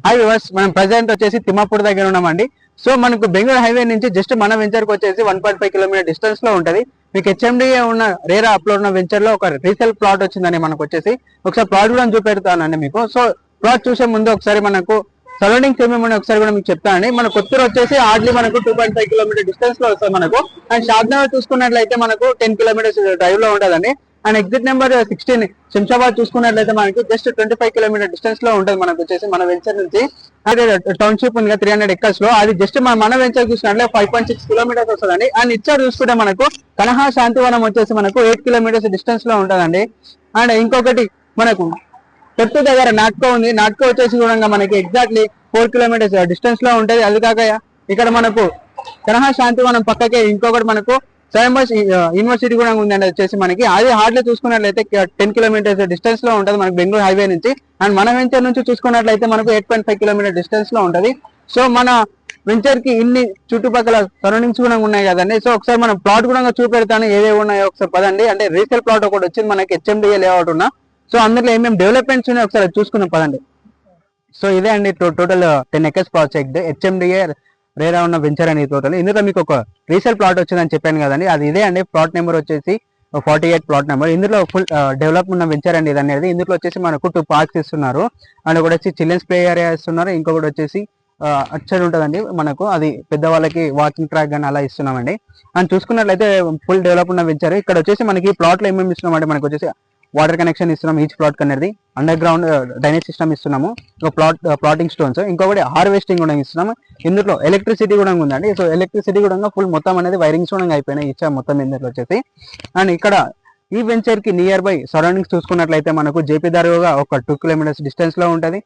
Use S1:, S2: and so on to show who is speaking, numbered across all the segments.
S1: Hi viewers, మనం present వచ్చేసి తిమ్మాపూర్ దగ్గర ఉన్నామండి. సో మనకు బెంగళూరు హైవే నుంచి జస్ట్ మన వెంచర్ కి వచ్చేసి 1.5 కిలోమీటర్ డిస్టెన్స్ లో ఉంటది. మీకు హెచ్ఎండిఏ ఉన్న రేరా అప్లోడ్ ఉన్న వెంచర్ లో ఒక రీసేల్ ప్లాట్ వచ్చిందని మనకు వచ్చేసి ఒకసారి ప్లాట్ కూడా చూపెడతానండి మీకు. సో ప్లాట్ చూసే ముందు ఒకసారి మనకు సరౌండింగ్స్ ఏమేమి ఒకసారి కూడా మీకు చెప్తానండి. మన కొత్తూరు వచ్చేసి హార్డ్లీ మనకు 2.5 కిలోమీటర్ డిస్టెన్స్ లో వస్తుంది మనకు. అండ్ షాద్నగర్ చూసుకున్నట్లయితే మనకు 10 కిలోమీటర్స్ డ్రైవ్ లో ఉంటదండి. అండ్ ఎగ్జిట్ నెంబర్ 16 శంషాబాద్ చూసుకున్నట్లయితే మనకి జస్ట్ 25 కిలోమీటర్ డిస్టెన్స్ లో ఉంటుంది మనకు వచ్చేసి మన వెంచర్ నుంచి. అదే టౌన్షిప్ ఉంది 300 ఎకర్స్ లో, అది జస్ట్ మన వెంచర్ చూసినట్లే 5.6 కిలోమీటర్స్ వస్తుందండి. అండ్ ఇచ్చారు చూసుకుంటే మనకు కనహా శాంతివనం వచ్చేసి మనకు 8 కిలోమీటర్స్ డిస్టెన్స్ లో ఉంటుందండి. అండ్ ఇంకొకటి మనకు పెద్ద దగ్గర నాట్కో ఉంది. నాట్కో వచ్చేసి కూడా మనకి ఎగ్జాక్ట్లీ 4 కిలోమీటర్స్ డిస్టెన్స్ లో ఉంటది. అది కాక ఇక్కడ మనకు కనహా శాంతివనం పక్కకే ఇంకొకటి మనకు సైమస్ యూనివర్సిటీ కూడా ఉందండి వచ్చేసి మనకి. అది హార్డ్లీ చూసుకున్నట్లయితే 10 కిలోమీటర్స్ డిస్టెన్స్ లో ఉంటుంది మనకి బెంగళూరు హైవే నుంచి. అండ్ మన వెంచర్ నుంచి చూసుకున్నట్లయితే మనకు 8.5 కిలోమీటర్ డిస్టెన్స్ లో ఉంటది. సో మన వెంచర్ కి ఇన్ని చుట్టుపక్కల సరౌండింగ్స్ కూడా ఉన్నాయి కదండి. సో ఒకసారి మనం ప్లాట్ కూడా చూపెడతాను ఏవేవి ఉన్నాయో ఒకసారి పదండి. అంటే రీసేల్ ప్లాట్ ఒకటి వచ్చింది మనకి హెచ్ఎండిఏ లేఅవుట్ ఉన్న. సో అందులో ఏమేమి డెవలప్మెంట్స్ ఉన్నాయో ఒకసారి చూసుకున్నాం పదండి. సో ఇదే అండి total 10 acres project HMDA RERA ఉన్న వెంచర్ అనేది టోటల్. ఇందులో మీకు ఒక రీసేల్ ప్లాట్ వచ్చిందని చెప్పాను కదండి, అది ఇదే అండి. ప్లాట్ నెంబర్ వచ్చేసి 48 ప్లాట్ నెంబర్. ఇందులో ఫుల్ డెవలప్ ఉన్న వెంచర్ అండి ఇది అనేది. ఇందులో వచ్చేసి మనకు 2 పార్క్స్ ఇస్తున్నారు. అండ్ ఒకటి వచ్చి చిల్డ్రన్స్ ప్లే ఏరియా ఇస్తున్నారు. ఇంకొకటి వచ్చేసి అటు ఉంటుందండి మనకు, అది పెద్దవాళ్ళకి వాకింగ్ ట్రాక్ కానీ అలా ఇస్తున్నామండి. అండ్ చూసుకున్నట్లయితే ఫుల్ డెవలప్ ఉన్న వెంచర్. ఇక్కడ వచ్చేసి మనకి ప్లాట్లో ఏమేమి ఇస్తున్నామంటే మనకు వచ్చేసి వాటర్ కనెక్షన్ ఇస్తున్నాం ఈచ్ ప్లాట్ అనేది. అండర్ గ్రౌండ్ డ్రైనేజ్ సిస్టమ్ ఇస్తున్నాము. ప్లాటింగ్ స్టోన్స్, ఇంకొకటి హార్వెస్టింగ్ కూడా ఇస్తున్నాము. ఇందులో ఎలక్ట్రిసిటీ కూడా ఉందండి. సో ఎలక్ట్రిసిటీ కూడా ఫుల్ మొత్తం అనేది వైరింగ్స్ కూడా అయిపోయినాయి ఇచ్చా మొత్తం ఇందులో వచ్చేసి. అండ్ ఇక్కడ ఈ వెంచర్ కి నియర్ బై సరౌండింగ్స్ చూసుకున్నట్లయితే మనకు జేపీ దారుగా ఒక 2 కిలోమీటర్స్ డిస్టెన్స్ లో ఉంటుంది.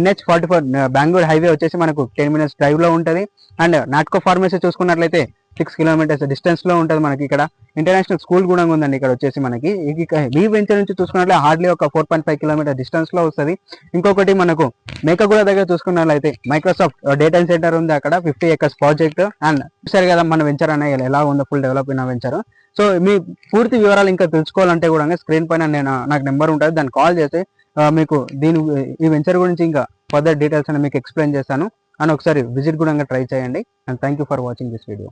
S1: NH44 బెంగళూరు హైవే వచ్చేసి మనకు 10 మినిట్స్ డ్రైవ్ లో ఉంటుంది. అండ్ నాట్కో ఫార్మసీ చూసుకున్నట్లయితే 6 కిలోమీటర్స్ డిస్టెన్స్ లో ఉంటుంది మనకి. ఇక్కడ ఇంటర్నేషనల్ స్కూల్ కూడా ఉందండి ఇక్కడ వచ్చేసి మనకి. ఈ వెంచర్ నుంచి చూసుకున్నట్లయితే హార్డ్లీ ఒక 4.5 కిలోమీటర్ డిస్టెన్స్ లో వస్తుంది. ఇంకొకటి మనకు మేకగూడ దగ్గర చూసుకున్నట్లయితే మైక్రోసాఫ్ట్ డేటా సెంటర్ ఉంది అక్కడ 50 ఎకర్స్ ప్రాజెక్ట్. అండ్ సరే కదా మన వెంచర్ అనేది ఎలా ఉందో ఫుల్ డెవలప్ అయిన వెంచర్. సో మీ పూర్తి వివరాలు ఇంకా తెలుసుకోవాలంటే కూడా స్క్రీన్ పైన నాకు నెంబర్ ఉంటుంది, దాన్ని కాల్ చేసి మీకు ఈ వెంచర్ గురించి ఇంకా ఫర్దర్ డీటెయిల్స్ అని మీకు ఎక్స్ప్లెయిన్ చేస్తాను. అండ్ ఒకసారి విజిట్ కూడా ట్రై చేయండి. And thank you for watching this video.